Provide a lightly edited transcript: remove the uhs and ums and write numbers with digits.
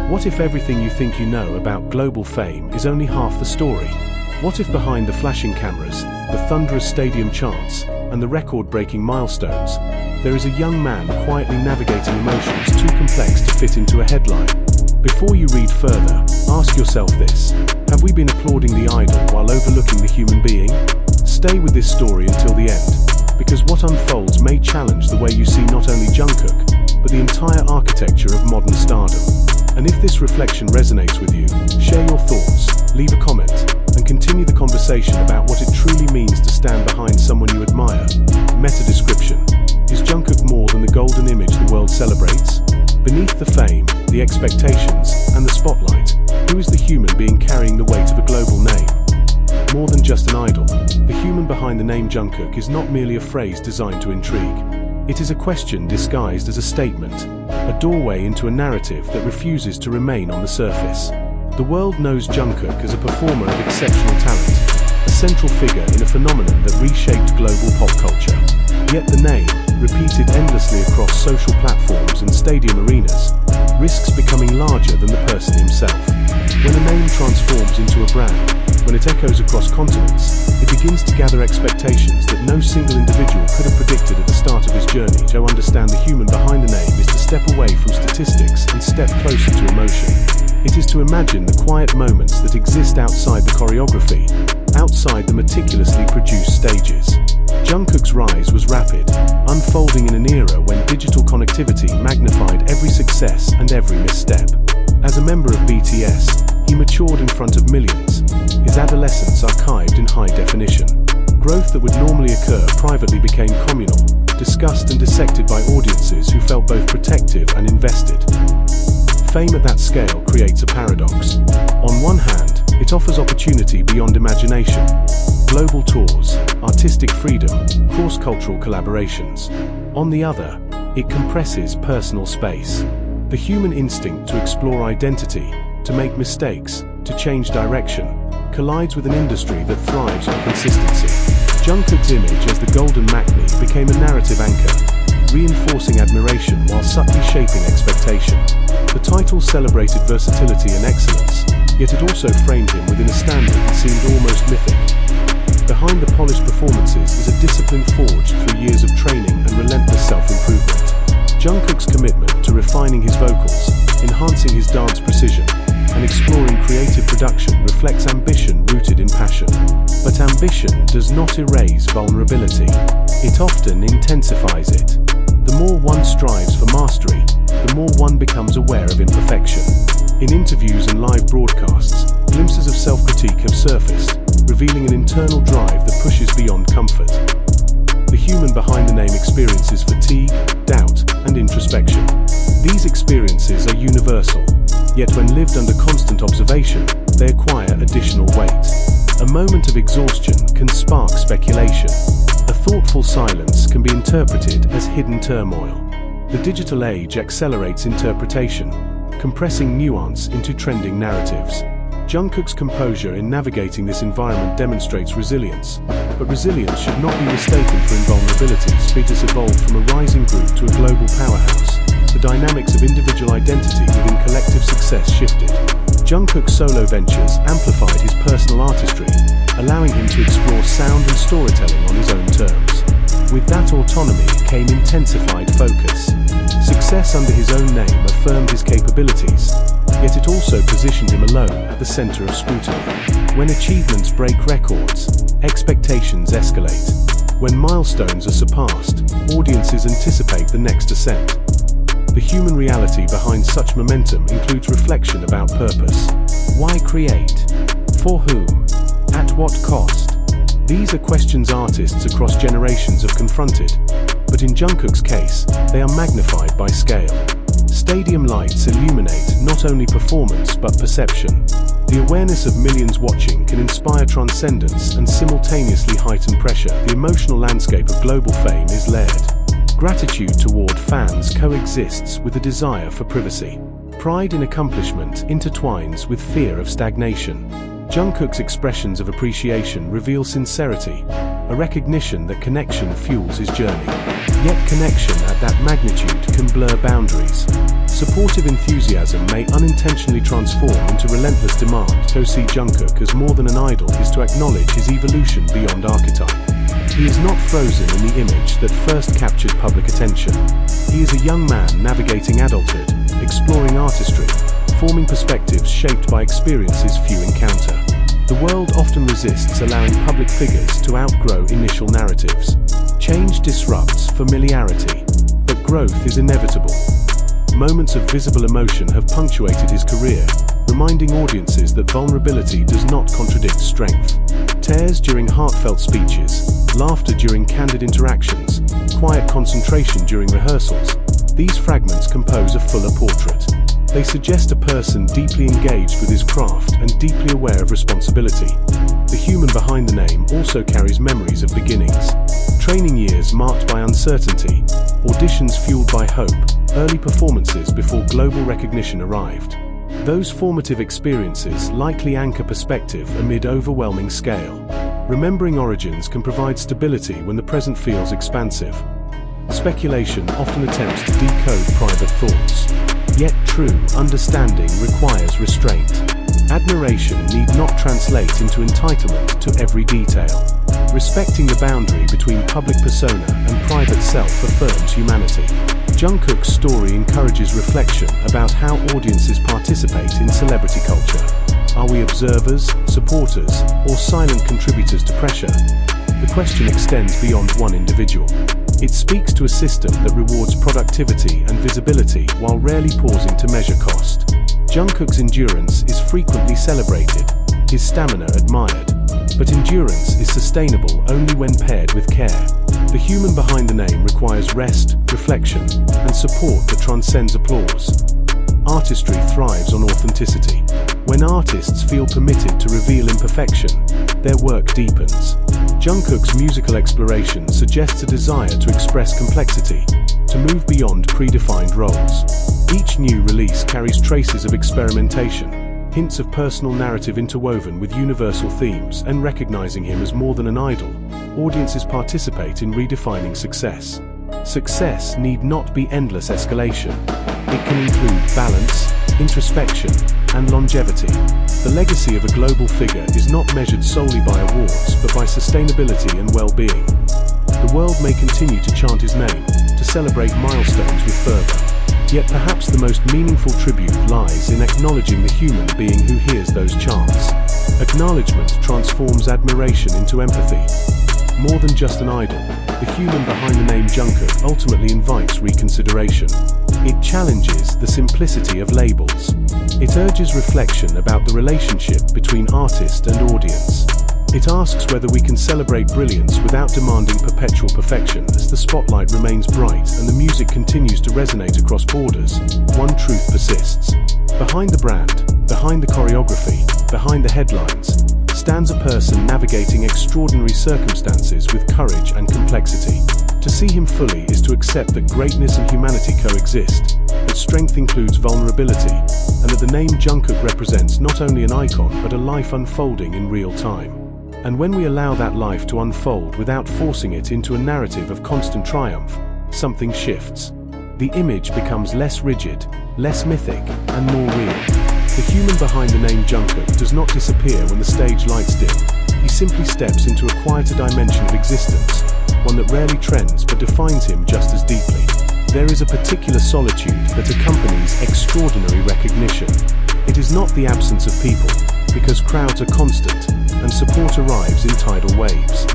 What if everything you think you know about global fame is only half the story? What if behind the flashing cameras, the thunderous stadium chants, and the record-breaking milestones, there is a young man quietly navigating emotions too complex to fit into a headline? Before you read further, ask yourself this: have we been applauding the idol while overlooking the human being? Stay with this story until the end, because what unfolds may challenge the way you see not only Jungkook, but the entire architecture of modern stardom. And if this reflection resonates with you, share your thoughts, leave a comment, and continue the conversation about what it truly means to stand behind someone you admire. Meta description: is Jungkook more than the golden image the world celebrates? Beneath the fame, the expectations, and the spotlight, who is the human being carrying the weight of a global name? More than just an idol, the human behind the name Jungkook is not merely a phrase designed to intrigue. It is a question disguised as a statement, a doorway into a narrative that refuses to remain on the surface. The world knows Jungkook as a performer of exceptional talent, a central figure in a phenomenon that reshaped global pop culture. Yet the name, repeated endlessly across social platforms and stadium arenas, risks becoming larger than the person himself. When a name transforms into a brand, when it echoes across continents, it begins to gather expectations that no single individual could have predicted at the start of his journey. To understand the human behind the name is to step away from statistics and step closer to emotion. It is to imagine the quiet moments that exist outside the choreography, outside the meticulously produced stages. Jungkook's rise was rapid, unfolding in an era when digital connectivity magnified every success and every misstep. As a member of BTS, he matured in front of millions, his adolescence archived in high definition. Growth that would normally occur privately became communal, discussed and dissected by audiences who felt both protective and invested. Fame at that scale creates a paradox. On one hand, it offers opportunity beyond imagination: global tours, artistic freedom, cross-cultural collaborations. On the other, it compresses personal space. The human instinct to explore identity, to make mistakes, to change direction, collides with an industry that thrives on consistency. Jungkook's image as the golden maknae became a narrative anchor, reinforcing admiration while subtly shaping expectation. The title celebrated versatility and excellence, yet it also framed him within a standard that seemed almost mythic. Behind the polished performances is a discipline forged through years of training and relentless self-improvement. Jungkook's commitment to refining his vocals, enhancing his dance precision, and exploring creative production reflects ambition rooted in passion. But ambition does not erase vulnerability. It often intensifies it. The more one strives for mastery, the more one becomes aware of imperfection. In interviews and live broadcasts, glimpses of self-critique have surfaced, revealing an internal drive that pushes beyond comfort. The human behind the name experiences fatigue, doubt, and introspection. These experiences are universal, yet when lived under constant observation, they acquire additional weight. A moment of exhaustion can spark speculation. A thoughtful silence can be interpreted as hidden turmoil. The digital age accelerates interpretation, compressing nuance into trending narratives. Jungkook's composure in navigating this environment demonstrates resilience, but resilience should not be mistaken for invulnerability. Speakers evolved from a rising group to a global powerhouse. The dynamics of individual identity within collective success shifted. Jungkook's solo ventures amplified his personal artistry, allowing him to explore sound and storytelling on his own terms. With that autonomy came intensified focus. Success under his own name affirmed his capabilities, yet it also positioned him alone at the center of scrutiny. When achievements break records, expectations escalate. When milestones are surpassed, audiences anticipate the next ascent. The human reality behind such momentum includes reflection about purpose. Why create? For whom? At what cost? These are questions artists across generations have confronted, but in Jungkook's case, they are magnified by scale. Stadium lights illuminate not only performance but perception. The awareness of millions watching can inspire transcendence and simultaneously heighten pressure. The emotional landscape of global fame is layered. Gratitude toward fans coexists with a desire for privacy. Pride in accomplishment intertwines with fear of stagnation. Jungkook's expressions of appreciation reveal sincerity, a recognition that connection fuels his journey. Yet connection at that magnitude can blur boundaries. Supportive enthusiasm may unintentionally transform into relentless demand. To see Jungkook as more than an idol is to acknowledge his evolution beyond archetype. He is not frozen in the image that first captured public attention. He is a young man navigating adulthood, exploring artistry, forming perspectives shaped by experiences few encounter. The world often resists allowing public figures to outgrow initial narratives. Change disrupts familiarity, but growth is inevitable. Moments of visible emotion have punctuated his career, reminding audiences that vulnerability does not contradict strength. Tears during heartfelt speeches, laughter during candid interactions, quiet concentration during rehearsals. These fragments compose a fuller portrait. They suggest a person deeply engaged with his craft and deeply aware of responsibility. The human behind the name also carries memories of beginnings. Training years marked by uncertainty, auditions fueled by hope, early performances before global recognition arrived. Those formative experiences likely anchor perspective amid overwhelming scale. Remembering origins can provide stability when the present feels expansive. Speculation often attempts to decode private thoughts. Yet true understanding requires restraint. Admiration need not translate into entitlement to every detail. Respecting the boundary between public persona and private self affirms humanity. Jungkook's story encourages reflection about how audiences participate in celebrity culture. Are we observers, supporters, or silent contributors to pressure? The question extends beyond one individual. It speaks to a system that rewards productivity and visibility while rarely pausing to measure cost. Jungkook's endurance is frequently celebrated, his stamina admired. But endurance is sustainable only when paired with care. The human behind the name requires rest, reflection, and support that transcends applause. Artistry thrives on authenticity. When artists feel permitted to reveal imperfection, their work deepens. Jungkook's musical exploration suggests a desire to express complexity, to move beyond predefined roles. Each new release carries traces of experimentation, hints of personal narrative interwoven with universal themes, and recognizing him as more than an idol, audiences participate in redefining success. Success need not be endless escalation. It can include balance, introspection, and longevity. The legacy of a global figure is not measured solely by awards, but by sustainability and well-being. The world may continue to chant his name, to celebrate milestones with fervor. Yet perhaps the most meaningful tribute lies in acknowledging the human being who hears those chants. Acknowledgement transforms admiration into empathy. More than just an idol, the human behind the name Jungkook ultimately invites reconsideration. It challenges the simplicity of labels. It urges reflection about the relationship between artist and audience. It asks whether we can celebrate brilliance without demanding perpetual perfection. As the spotlight remains bright and the music continues to resonate across borders, one truth persists. Behind the brand, behind the choreography, behind the headlines, stands a person navigating extraordinary circumstances with courage and complexity. To see him fully is to accept that greatness and humanity coexist, that strength includes vulnerability, and that the name Jungkook represents not only an icon but a life unfolding in real time. And when we allow that life to unfold without forcing it into a narrative of constant triumph, something shifts. The image becomes less rigid, less mythic, and more real. The human behind the name Jungkook does not disappear when the stage lights dim. He simply steps into a quieter dimension of existence, one that rarely trends but defines him just as deeply. There is a particular solitude that accompanies extraordinary recognition. It is not the absence of people, because crowds are constant, and support arrives in tidal waves.